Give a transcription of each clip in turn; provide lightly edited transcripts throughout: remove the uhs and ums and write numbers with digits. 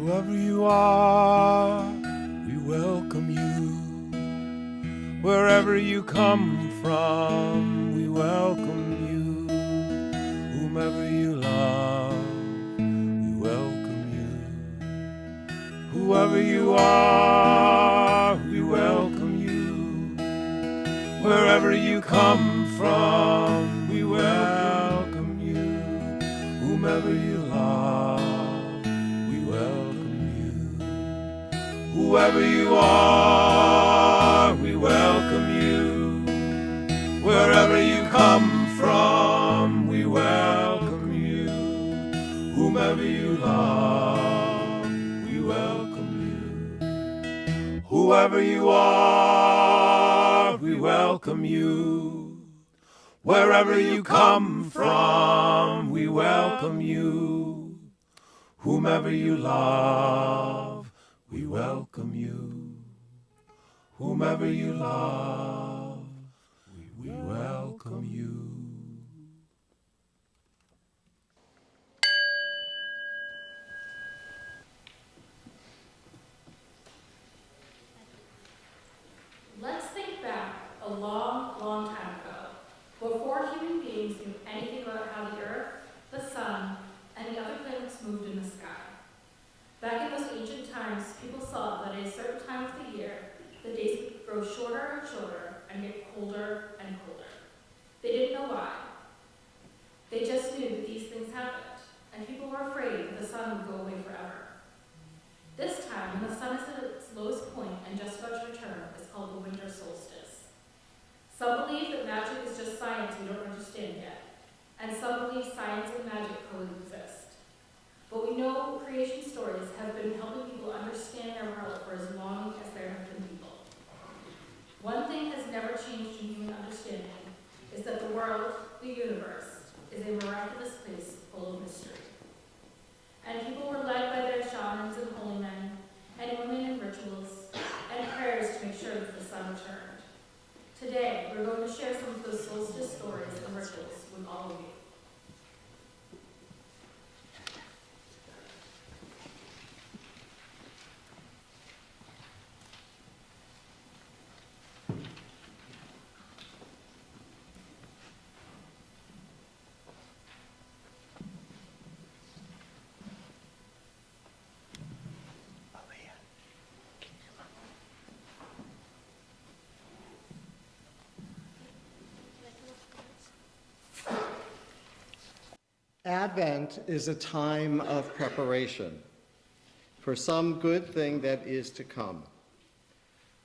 Whoever you are, we welcome you. Wherever you come from, we welcome you. Whomever you love, we welcome you. Whoever you are, we welcome you. Wherever you come from, we welcome you. Whomever you love, we welcome you. Whoever you are, we welcome you. Wherever you come from, we welcome you. Whomever you love, we welcome you. Whoever you are, we welcome you. Wherever you come from, we welcome you. Whomever you love, we welcome you. Whomever you love, we welcome you. Let's think back a long, long time ago, before human beings knew anything about how the Earth, the Sun, and the other planets moved in the sky. Back in those ancient times, people saw that at a certain time of the year, the days would grow shorter and shorter and get colder and colder. They didn't know why. They just knew that these things happened, and people were afraid that the sun would go away forever. This time, when the sun is at its lowest point and just about to return, is called the winter solstice. Some believe that magic is just science we don't understand yet, and some believe science and magic coexist. But we know creation stories have been helping people understand their world for as long as there have been people. One thing has never changed in human understanding is that the world, the universe, is a miraculous place full of mystery. And people were led by their shamans and holy men, and women in rituals, and prayers to make sure that the sun returned. Today, we're going to share some of those solstice stories and rituals with all of you. Advent is a time of preparation for some good thing that is to come.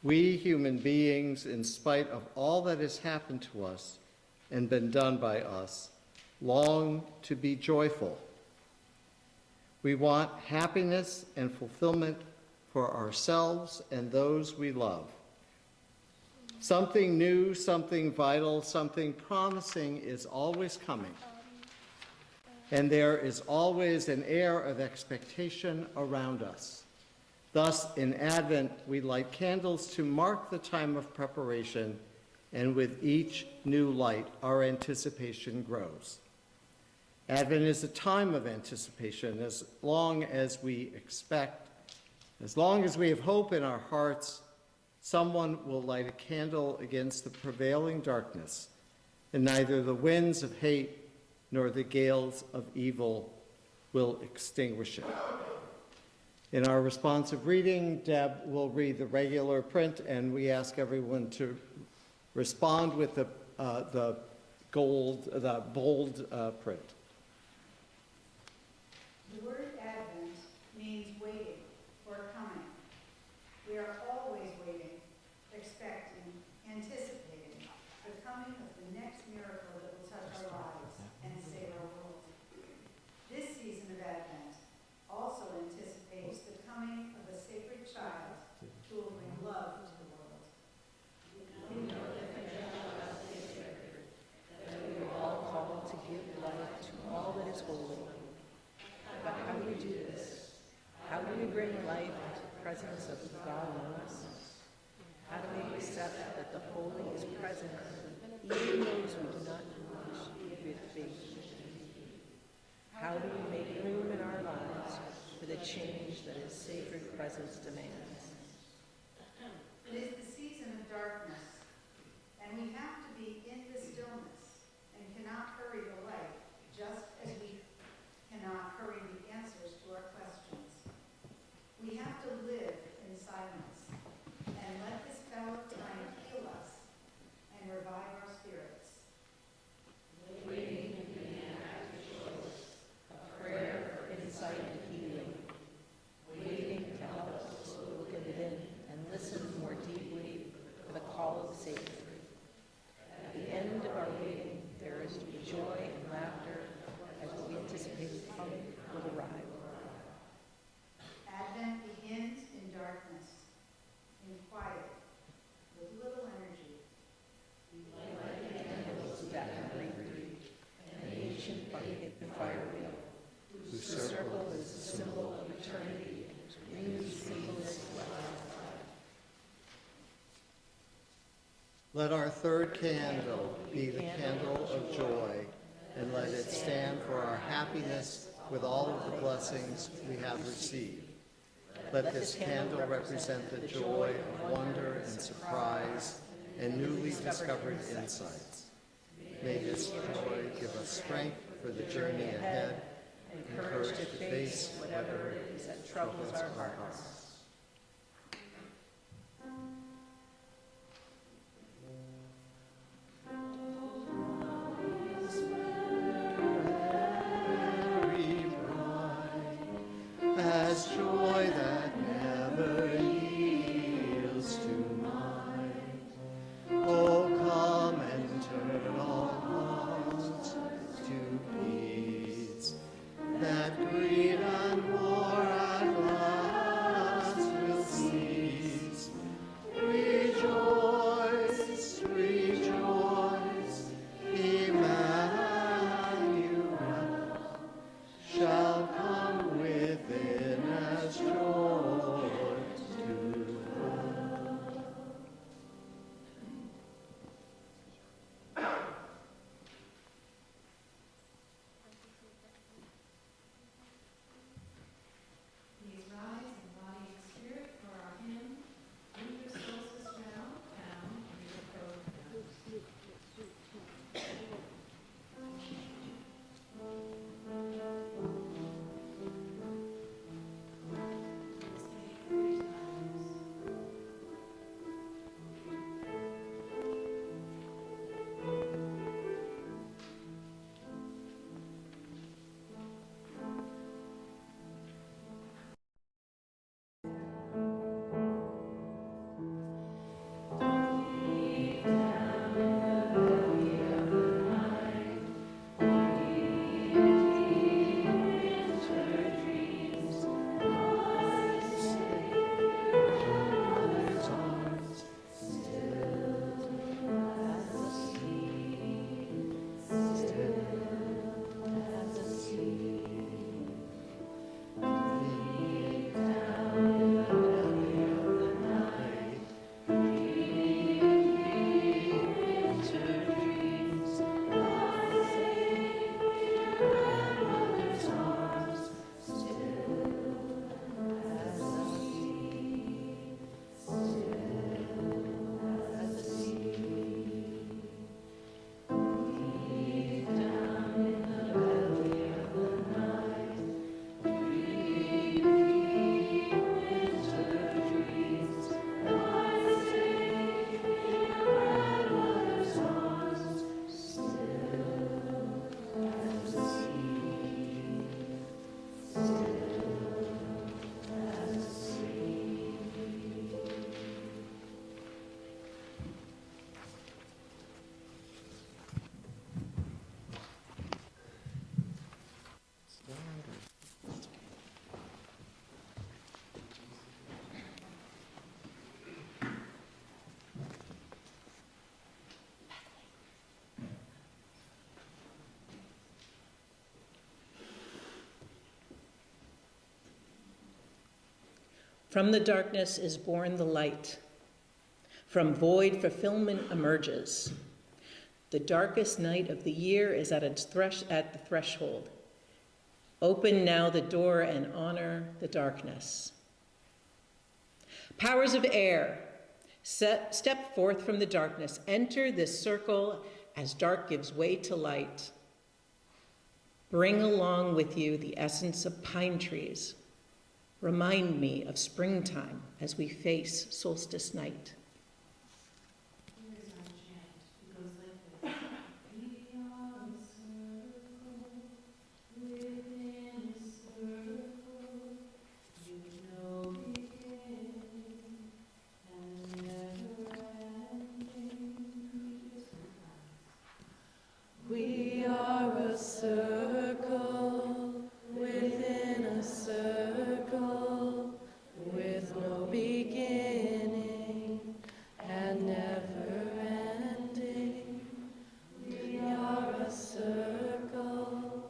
We human beings, in spite of all that has happened to us and been done by us, long to be joyful. We want happiness and fulfillment for ourselves and those we love. Something new, something vital, something promising is always coming. And there is always an air of expectation around us. Thus, in Advent, we light candles to mark the time of preparation, and with each new light, our anticipation grows. Advent is a time of anticipation. As long as we expect, as long as we have hope in our hearts, someone will light a candle against the prevailing darkness, and neither the winds of hate nor the gales of evil will extinguish it. In our responsive reading, Deb will read the regular print, and we ask everyone to respond with the bold print. The word Advent means waiting or coming. We are always waiting, expecting, anticipating the coming of the next miracle that will touch our lives and save our world. This season of Advent also anticipates the coming of a sacred child who will bring love to the world. We know that the child is sacred, that we are all called to give life to all that is holy. But how do we do this? How do we bring life into the presence of God in us? How do we accept that the holy is present, even those we do not reach with faith? How do we make room in our lives for the change that is presence demands. It is the season of darkness, and we have to be in the stillness and cannot hurry the light, just as we cannot hurry the answers to our questions. We have to live in silence and let this fallow time heal us and revive our spirits. Waiting to be an act of choice, a prayer for insight and healing. Waiting to help us to look within and listen more deeply for the call of the Savior. At the end of our waiting, there is to be joy and laughter as what we anticipate coming will arrive. Advent begins in darkness, in quiet, with little energy. Light the candles that can breathe, an ancient bucket and fire wheel, whose circle is a symbol of eternity, whose symbol is life. Let our third candle be the candle of joy, and let it stand for our happiness with all of the blessings we have received. Let this candle represent the joy of wonder and surprise and newly discovered insights. May this joy give us strength for the journey ahead and courage to face whatever it is that troubles our hearts. As joy that never yields to mine. Oh, come and turn all hearts to peace, that greed and war at last will cease. Rejoice, rejoice, Emmanuel shall come within as joy to all. Please rise in body and spirit for our hymn, Winter Solstice Round, Town, and Your Code. Say 3 times. From the darkness is born the light. From void fulfillment emerges. The darkest night of the year is at the threshold. Open now the door and honor the darkness. Powers of air, step forth from the darkness. Enter this circle as dark gives way to light. Bring along with you the essence of pine trees. Remind me of springtime as we face solstice night. We are a circle within a circle, with no beginning and never ending. We are a circle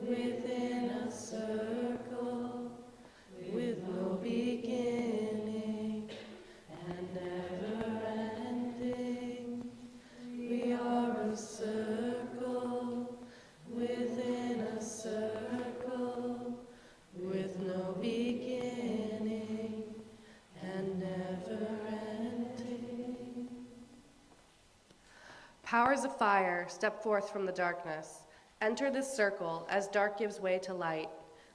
within a circle, with no beginning and never ending. We are a circle within a circle, with no beginning and never ending. Powers of fire, step forth from the darkness. Enter this circle as dark gives way to light.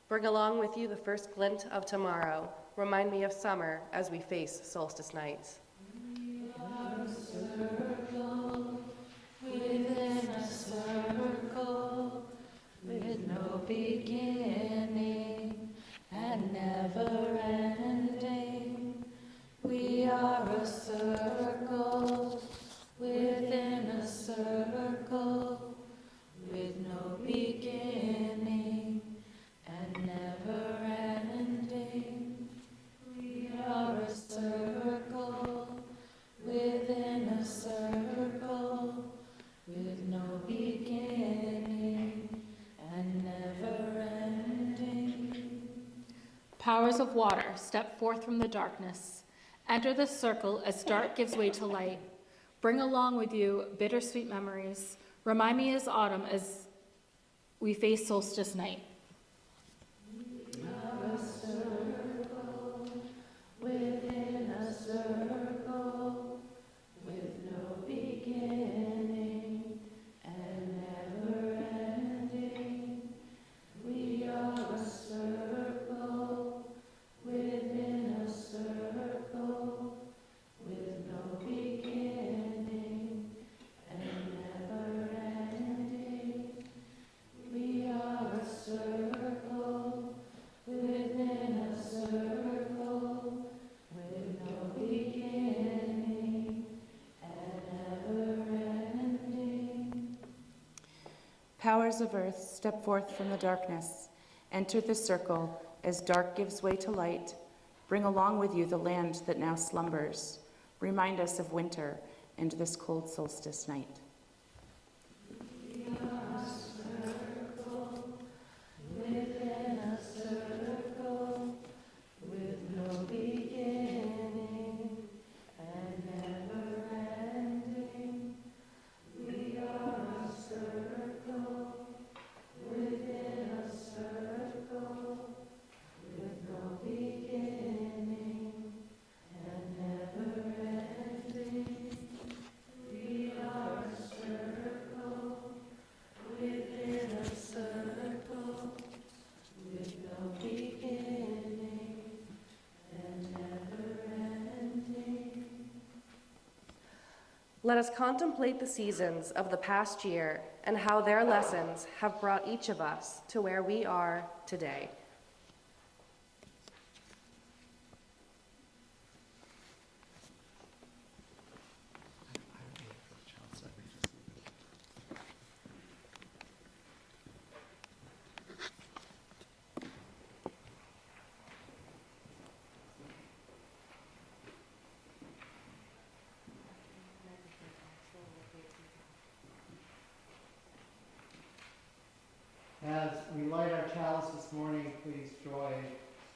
Bring along with you the first glint of tomorrow. Remind me of summer as we face solstice nights. We are a circle within a circle, with no beginning and never ending. We are a circle within a circle, with no beginning and never ending. We are a circle within a circle, with no beginning and never ending. Powers of water, step forth from the darkness. Enter the circle as dark gives way to light. Bring along with you bittersweet memories. Remind me as autumn as we face solstice night. We are a circle within a circle, with no beginning and never ending. We are a circle within a circle, with no beginning and never ending. We are a circle within a circle, with no beginning and never ending. Powers of earth, step forth from the darkness. Enter the circle as dark gives way to light. Bring along with you the land that now slumbers. Remind us of winter and this cold solstice night. We are a circle within a circle, with no beginning and never ending. We are a circle within a circle, with no beginning and never ending. We are a circle within a circle, with no beginning and never ending. Let us contemplate the seasons of the past year and how their lessons have brought each of us to where we are today. As we light our chalice this morning, please join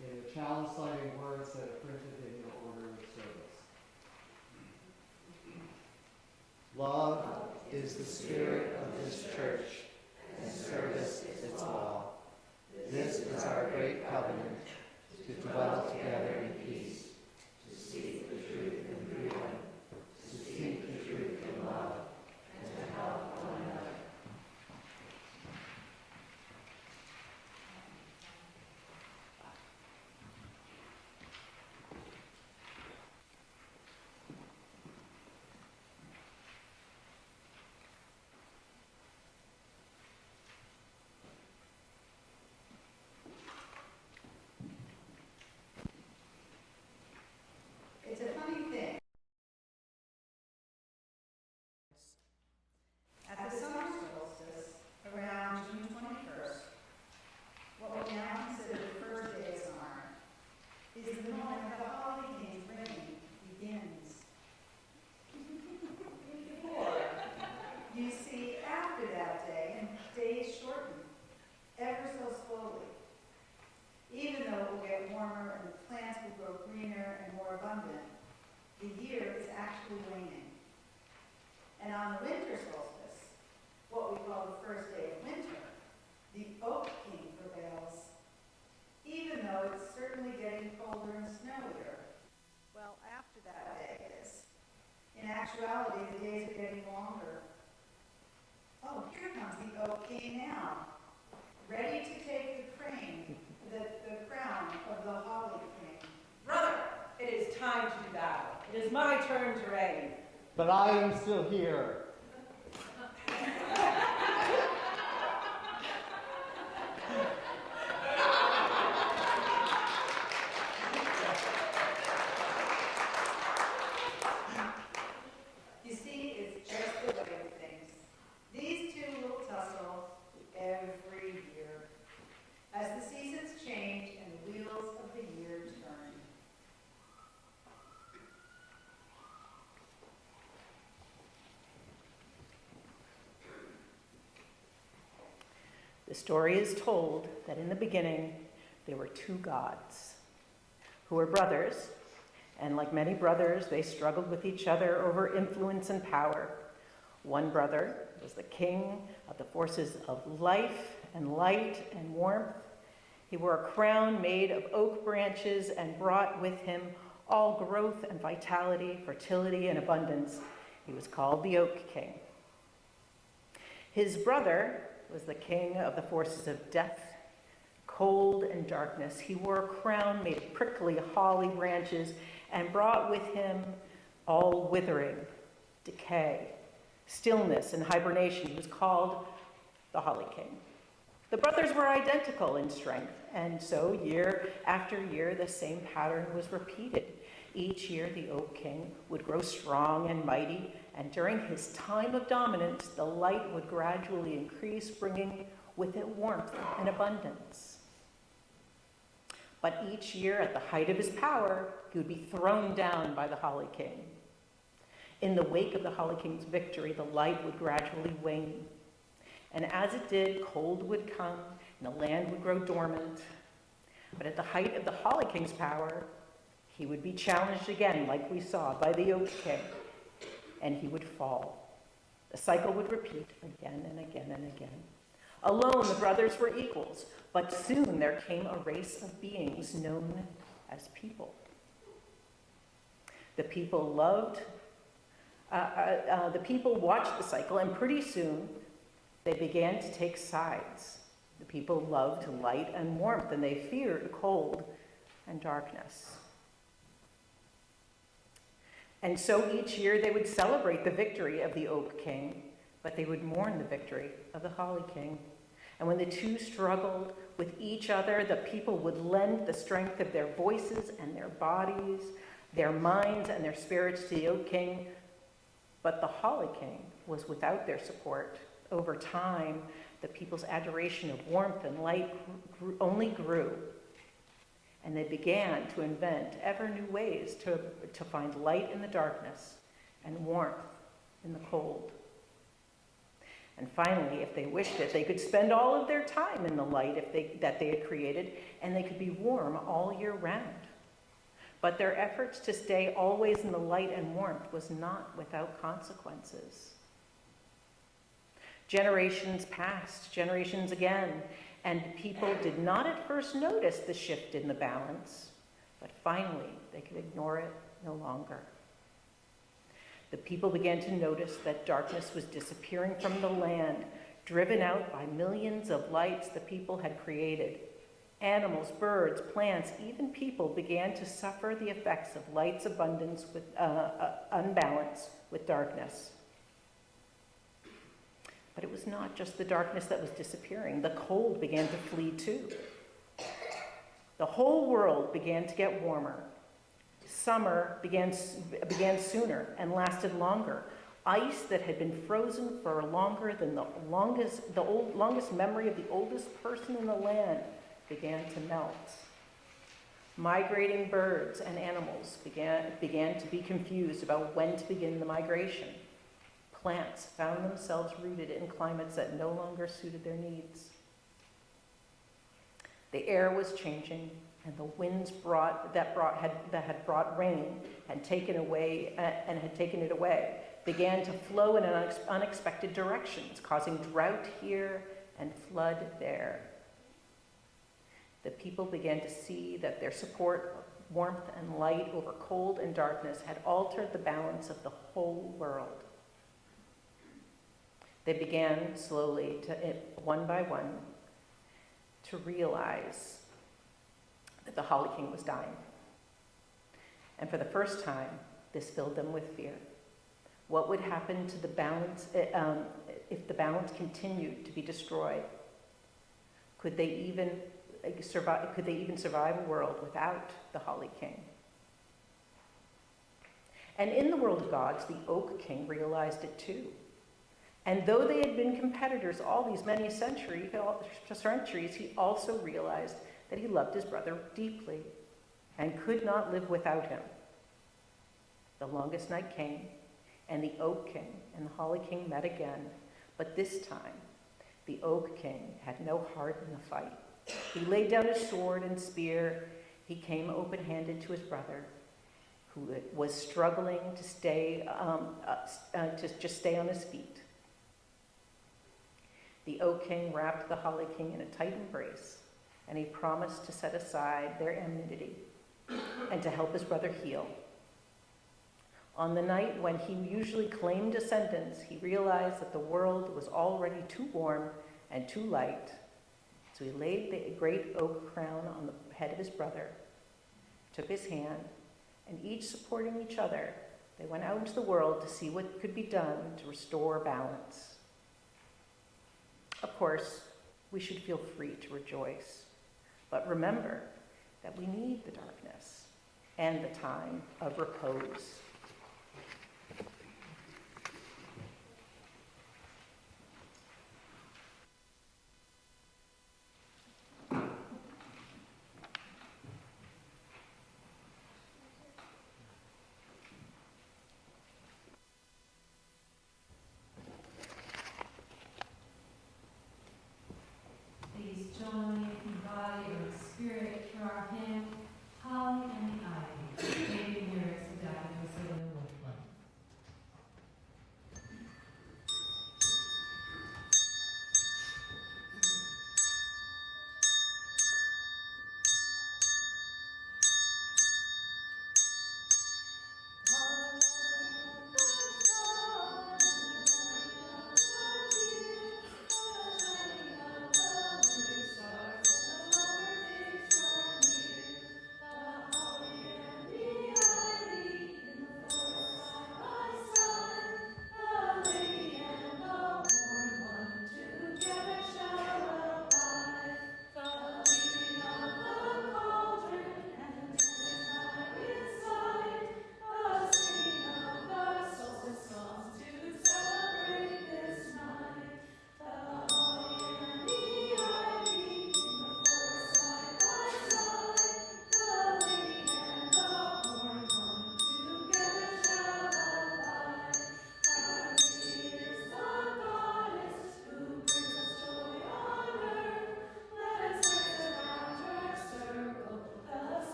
in the chalice lighting words that are printed in your order of service. Love is the spirit of this church, and service its all. This is our great covenant, to dwell together in peace, to getting longer. Oh, here comes the Oak King now, ready to take the crown of the Holly King. Brother, it is time to do battle. It is my turn to reign. But I am still here. You see, it's just the way of things. These two will tussle every year as the seasons change and the wheels of the year turn. The story is told that in the beginning there were two gods who were brothers, and like many brothers, they struggled with each other over influence and power. One brother was the king of the forces of life and light and warmth. He wore a crown made of oak branches and brought with him all growth and vitality, fertility and abundance. He was called the Oak King. His brother was the king of the forces of death, cold, and darkness. He wore a crown made of prickly holly branches and brought with him all withering, decay, stillness, and hibernation. He was called the Holly King. The brothers were identical in strength, and so year after year, the same pattern was repeated. Each year, the Oak King would grow strong and mighty, and during his time of dominance, the light would gradually increase, bringing with it warmth and abundance. But each year, at the height of his power, he would be thrown down by the Holly King. In the wake of the Holly King's victory, the light would gradually wane. And as it did, cold would come, and the land would grow dormant. But at the height of the Holly King's power, he would be challenged again, like we saw, by the Oak King, and he would fall. The cycle would repeat again and again and again. Alone, the brothers were equals, but soon there came a race of beings known as people. The people watched the cycle, and pretty soon they began to take sides. The people loved light and warmth, and they feared cold and darkness. And so each year they would celebrate the victory of the Oak King, but they would mourn the victory of the Holly King. And when the two struggled with each other, the people would lend the strength of their voices and their bodies, their minds and their spirits to the Oak King. But the Holly King was without their support. Over time, the people's adoration of warmth and light only grew. And they began to invent ever new ways to find light in the darkness and warmth in the cold. And finally, if they wished it, they could spend all of their time in the light that they had created, and they could be warm all year round. But their efforts to stay always in the light and warmth was not without consequences. Generations passed, generations again, and people did not at first notice the shift in the balance, but finally they could ignore it no longer. The people began to notice that darkness was disappearing from the land, driven out by millions of lights the people had created. Animals, birds, plants, even people began to suffer the effects of light's abundance with unbalance with darkness. But it was not just the darkness that was disappearing. The cold began to flee too. The whole world began to get warmer. Summer began sooner and lasted longer. Ice that had been frozen for longer than the longest memory of the oldest person in the land began to melt. Migrating birds and animals began to be confused about when to begin the migration. Plants found themselves rooted in climates that no longer suited their needs. The air was changing, and the winds that had brought rain had taken it away, began to flow in unexpected directions, causing drought here and flood there. The people began to see that their support of warmth and light over cold and darkness had altered the balance of the whole world. They began slowly, one by one, to realize that the Holly King was dying. And for the first time, this filled them with fear. What would happen to the balance if the balance continued to be destroyed? Could they even survive a world without the Holly King? And in the world of gods, the Oak King realized it too. And though they had been competitors all these many centuries, he also realized that he loved his brother deeply and could not live without him. The longest night came, and the Oak King and the Holly King met again, but this time, the Oak King had no heart in the fight. He laid down his sword and spear. He came open-handed to his brother, who was struggling to stay on his feet. The Oak King wrapped the Holly King in a tight embrace, and he promised to set aside their enmity and to help his brother heal. On the night when he usually claimed descendants, he realized that the world was already too warm and too light. So he laid the great oak crown on the head of his brother, took his hand, and each supporting each other, they went out into the world to see what could be done to restore balance. Of course, we should feel free to rejoice, but remember that we need the darkness and the time of repose. Please join me in body or spirit for our hymn, Holly and the Ivy, making lyrics adapted to Celia Woodland.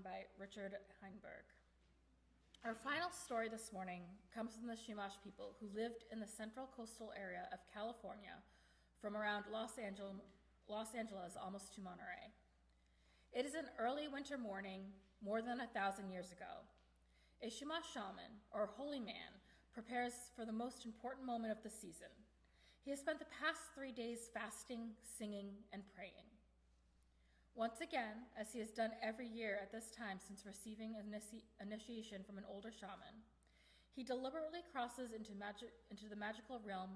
Shaman by Richard Heinberg. Our final story this morning comes from the Chumash people who lived in the central coastal area of California from around Los Angeles almost to Monterey. It is an early winter morning more than 1,000 years ago. A Chumash shaman, or holy man, prepares for the most important moment of the season. He has spent the past 3 days fasting, singing, and praying. Once again, as he has done every year at this time since receiving initiation from an older shaman, he deliberately crosses into the magical realm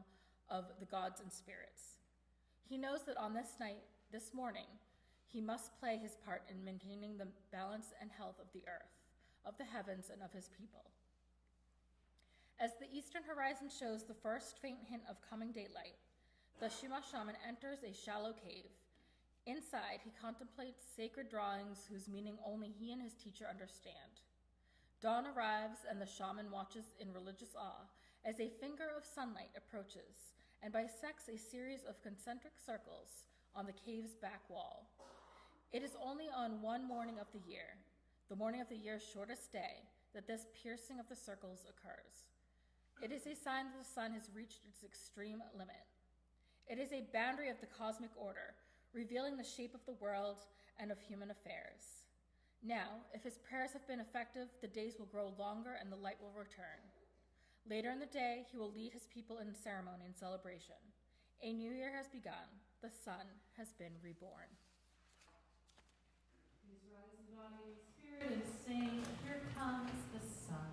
of the gods and spirits. He knows that on this morning, he must play his part in maintaining the balance and health of the earth, of the heavens, and of his people. As the eastern horizon shows the first faint hint of coming daylight, the Chumash shaman enters a shallow cave. Inside, he contemplates sacred drawings whose meaning only he and his teacher understand. Dawn arrives, and the shaman watches in religious awe as a finger of sunlight approaches and bisects a series of concentric circles on the cave's back wall. It is only on one morning of the year, the morning of the year's shortest day, that this piercing of the circles occurs. It is a sign that the sun has reached its extreme limit. It is a boundary of the cosmic order, revealing the shape of the world and of human affairs. Now, if his prayers have been effective, the days will grow longer and the light will return. Later in the day, he will lead his people in ceremony and celebration. A new year has begun. The sun has been reborn. Please rise in body and spirit and sing, "Here comes the sun."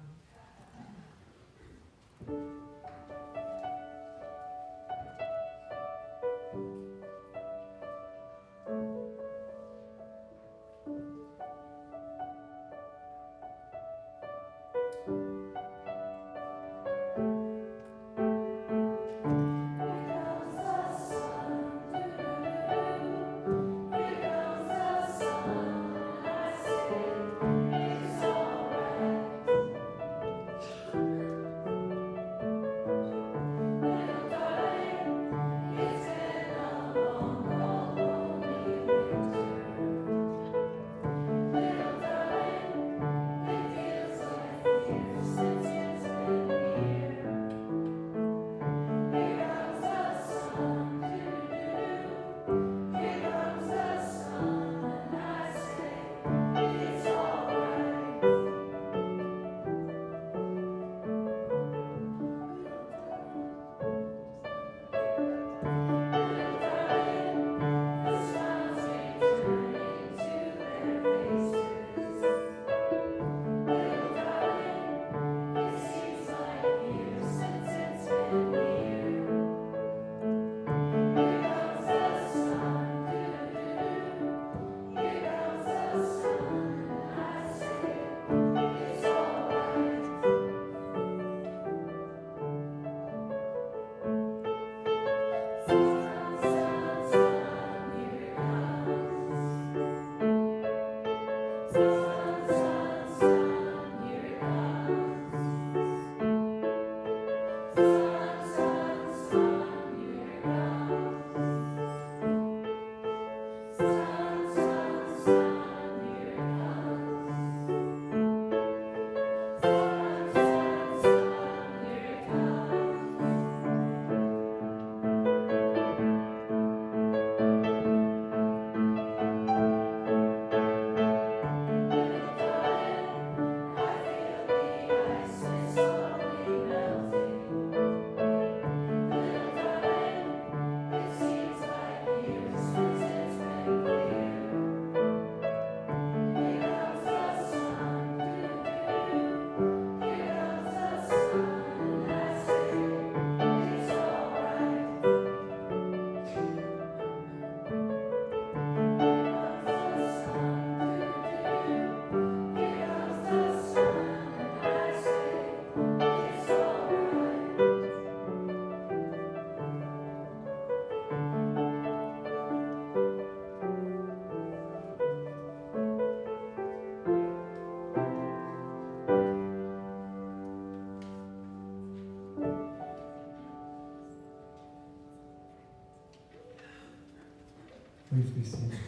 Please be seated.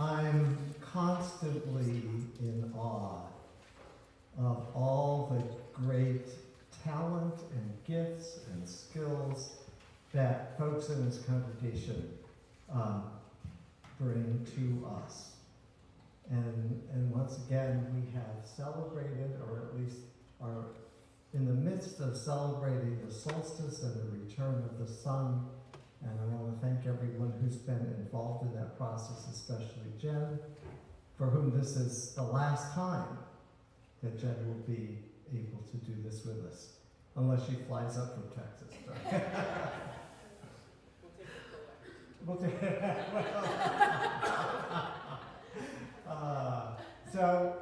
I'm constantly in awe of all the great talent and gifts and skills that folks in this congregation bring to us. And once again, we have celebrated, or at least are in the midst of celebrating the solstice and the return of the sun. And I want to thank everyone who's been involved in that process, especially Jen, for whom this is the last time that Jen will be able to do this with us, unless she flies up from Texas. We'll take it. So,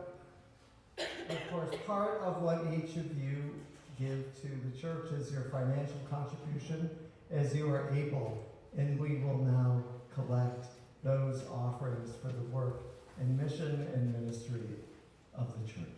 of course, part of what each of you give to the church is your financial contribution as you are able, and we will now collect those offerings for the work and mission and ministry of the church.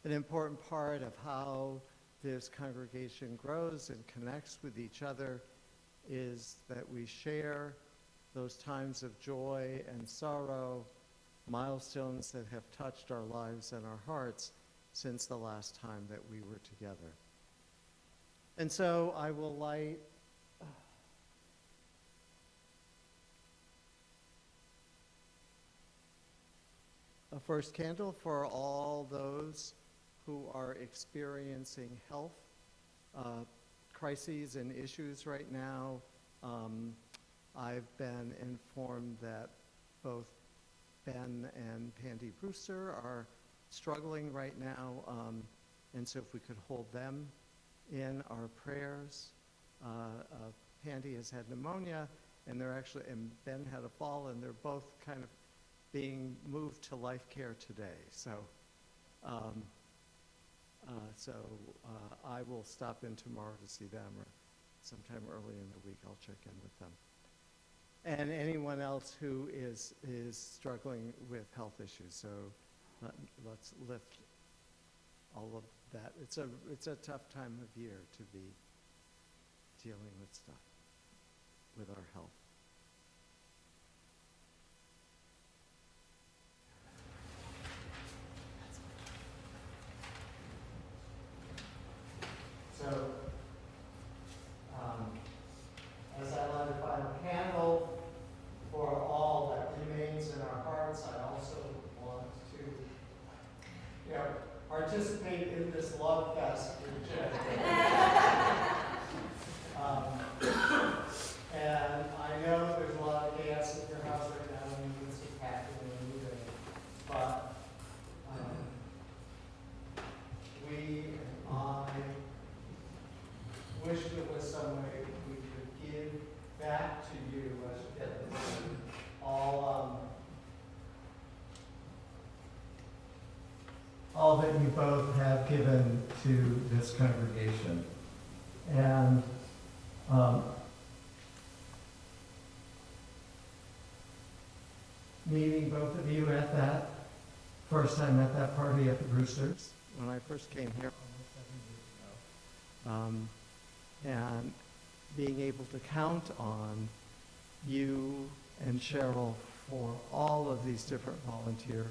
An important part of how this congregation grows and connects with each other is that we share those times of joy and sorrow, milestones that have touched our lives and our hearts since the last time that we were together. And so I will light a first candle for all those who are experiencing health crises and issues right now. I've been informed that both Ben and Pandy Brewster are struggling right now, and so if we could hold them in our prayers. Pandy has had pneumonia, and and Ben had a fall, and they're both kind of being moved to life care today. So, I will stop in tomorrow to see them, or sometime early in the week I'll check in with them. And anyone else who is struggling with health issues. So let's lift all of that. It's a tough time of year to be dealing with stuff, with our health. So, as I light a final candle for all that remains in our hearts, I also want to, participate in this love fest with Jen. And I know there's a lot of chaos at your house right now, and you can see packing and moving, but we and I wish there was some way we could give back to you as you get this all that you both have given to this congregation. And meeting both of you at that first time at that party at the Brewsters when I first came here almost 7 years ago, and being able to count on you and Cheryl for all of these different volunteer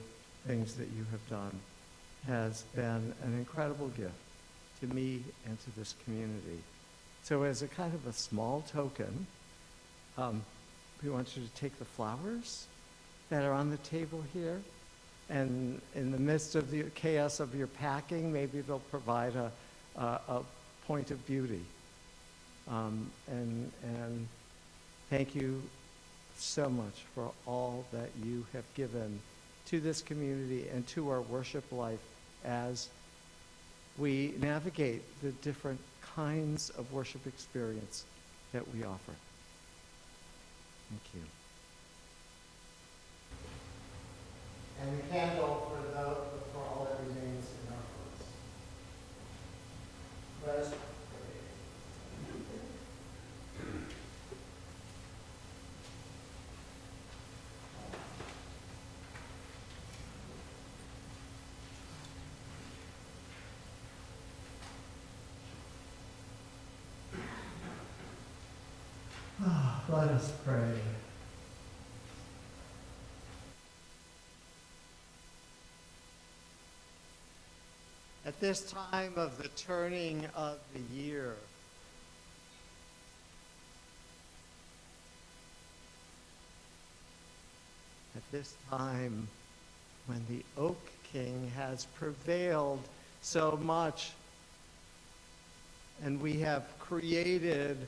things that you have done has been an incredible gift to me and to this community. So as a kind of a small token, we want you to take the flowers that are on the table here, and in the midst of the chaos of your packing, maybe they'll provide a point of beauty. And thank you so much for all that you have given to this community and to our worship life as we navigate the different kinds of worship experience that we offer. Thank you. And the candle for all that remains in our hearts. Let us pray. Let us pray. At this time of the turning of the year, at this time when the Oak King has prevailed so much, and we have created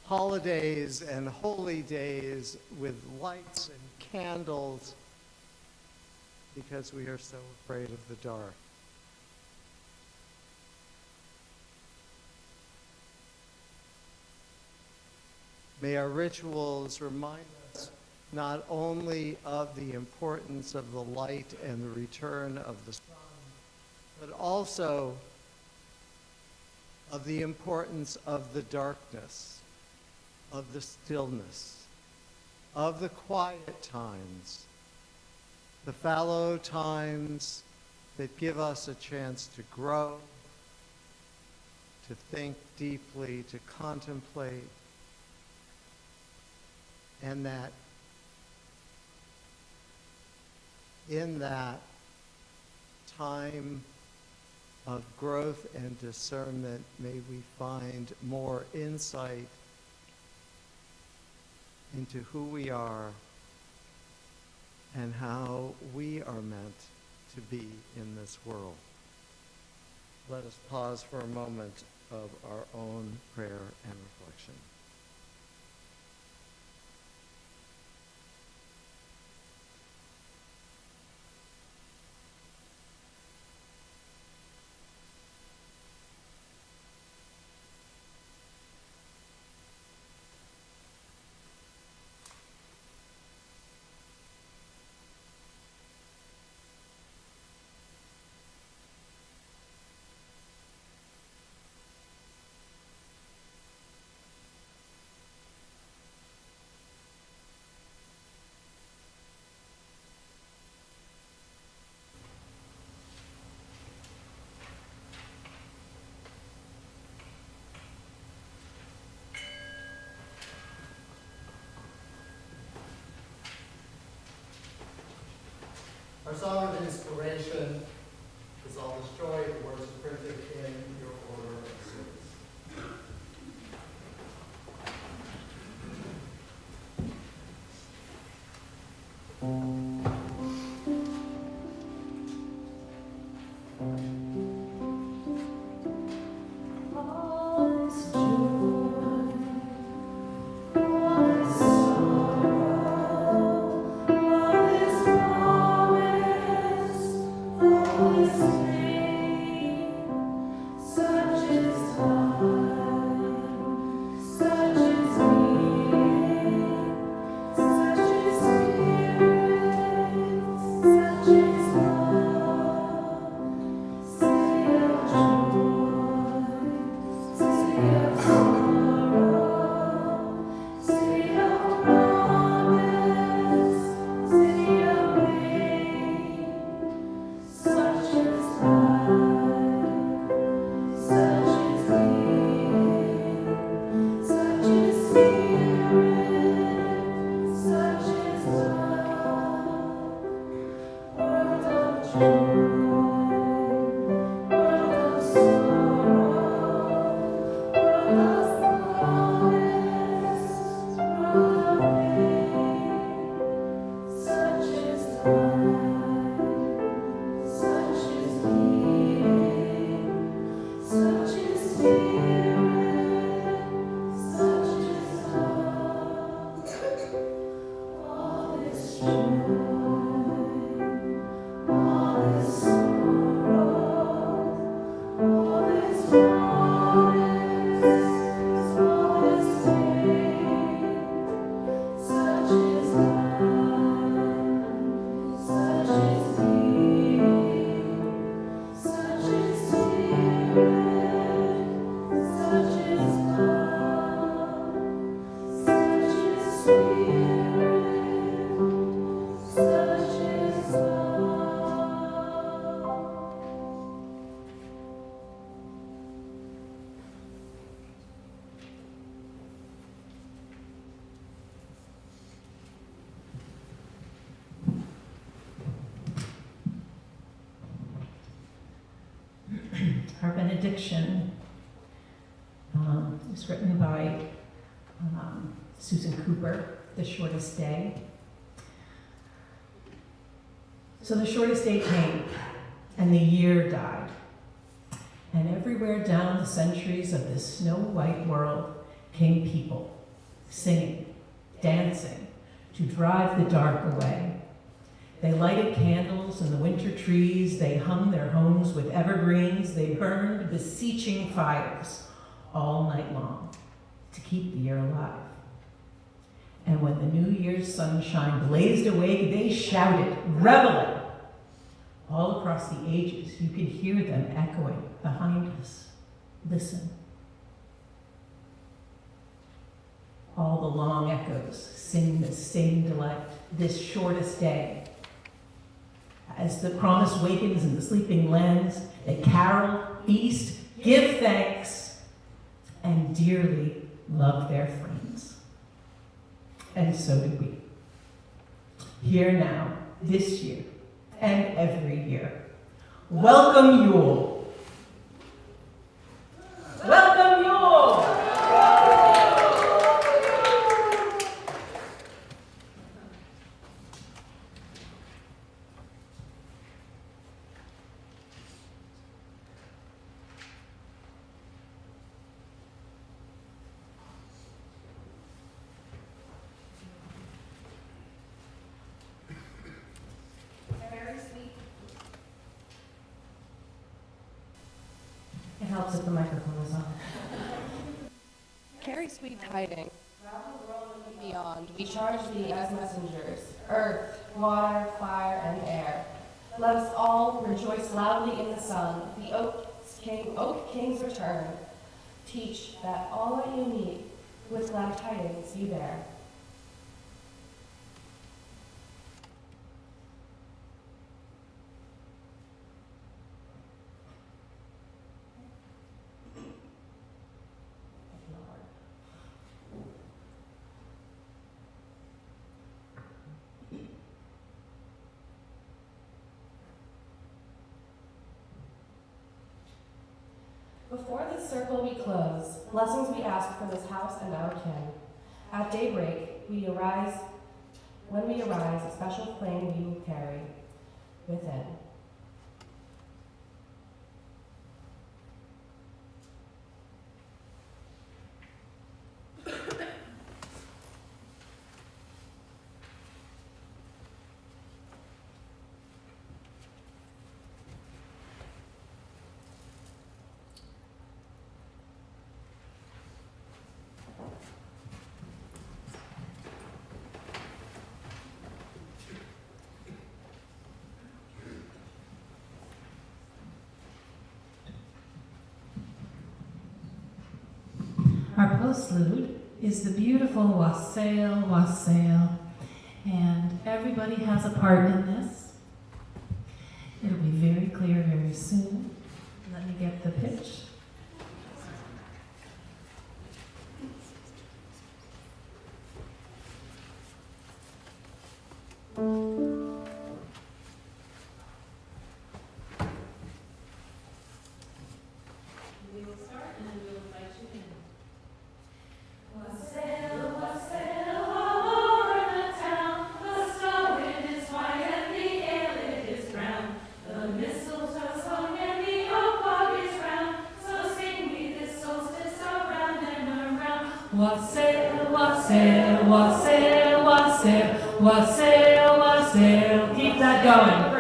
holidays and holy days with lights and candles because we are so afraid of the dark. May our rituals remind us not only of the importance of the light and the return of the sun, but also of the importance of the darkness, of the stillness, of the quiet times, the fallow times that give us a chance to grow, to think deeply, to contemplate, and that in that time of growth and discernment, may we find more insight into who we are and how we are meant to be in this world. Let us pause for a moment of our own prayer and reflection. song of inspiration is All This Joy, the words are printed in your order of service. Our benediction is written by Susan Cooper, The Shortest Day. So the shortest day came, and the year died. And everywhere down the centuries of this snow-white world came people, singing, dancing, to drive the dark away. They lighted candles in the winter trees, they hung their homes with evergreens, they burned beseeching fires all night long to keep the year alive. And when the New Year's sunshine blazed awake, they shouted, reveling. All across the ages, you could hear them echoing behind us. Listen. All the long echoes sing the same delight, this shortest day. As the promise wakens in the sleeping lands, they carol, feast, give thanks, and dearly love their friends. And so do we. Here now, this year, and every year. Welcome Yule. Welcome Yule! It helps if the microphone is on. Carry sweet tidings. Around the world and beyond, we charge thee as messengers, earth, water, fire, and air. Let us all rejoice loudly in the sun, the oak king's return. Teach that all that you need with glad tidings you bear. Before this circle we close, blessings we ask for this house and our kin. At daybreak, when we arise, a special flame we will carry within. Our postlude is the beautiful Wassail, Wassail, and everybody has a part in this. It'll be very clear very soon. Let me get the pitch. Wassail, wassail, wassail, wassail, wassail, wassail. Keep that going.